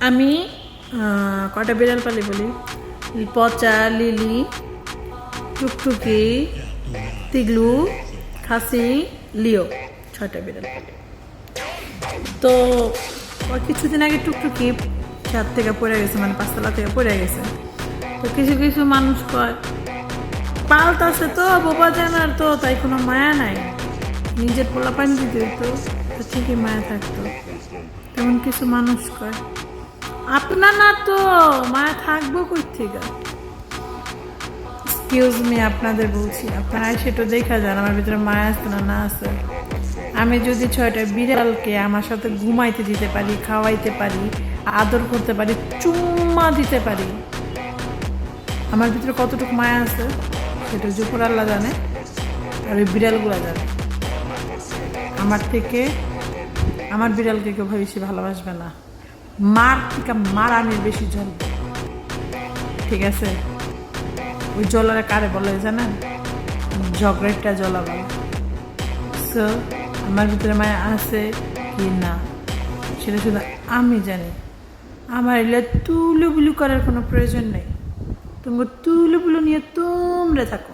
আমি কটা বিড়াল পালি বলি, পচা, লিলি, টুকটুকি, তিগলু, খাসি, লিও, 6টা বিড়াল পালি। তো কিছুদিন আগে টুকটুকি ছাদ থেকে পড়ে গেছে, মানে 5তলা থেকে পড়ে গেছে। তো কিছু কিছু মানুষ কয় পাল্টাছে তো বোবা জানার, তো তাই কোনো মায়া নাই, নিজের পোলা পানি দিতে তো ঠিকই মায়া থাকতো, তেমন কিছু মানুষ কয়। আপনার না তো মায়া থাকবো কই থেকে? এক্সকিউজ মি, আপনাদের বলছি, আপনারা সেটা দেখা যান আমার ভিতরে মায়া আছে না না আছে। আমি যদি 6টা বিড়ালকে আমার সাথে ঘুমাইতে দিতে পারি, খাওয়াইতে পারি, আদর করতে পারি, চুম্মা দিতে পারি, আমার ভিতরে কতটুকু মায়া আছে সেটা জুপুর আল্লাহ জানে, আর ওই বিড়ালগুলো জানে। আমার থেকে আমার বিড়ালকে কেউ বেশি ভালোবাসবে না, মার থেকে মারানির বেশি জ্বলবে, ঠিক আছে? ওই জলারে কারে বলে জানেন? ঝগড়াটা জলা বলে। সো আমার ভিতরে মায়া আছে কি না সেটা শুধু আমি জানি। আমার এলে তুলুবুলু করার কোনো প্রয়োজন নেই, তুমি তুলুবুলু নিয়ে তোমরা থাকো।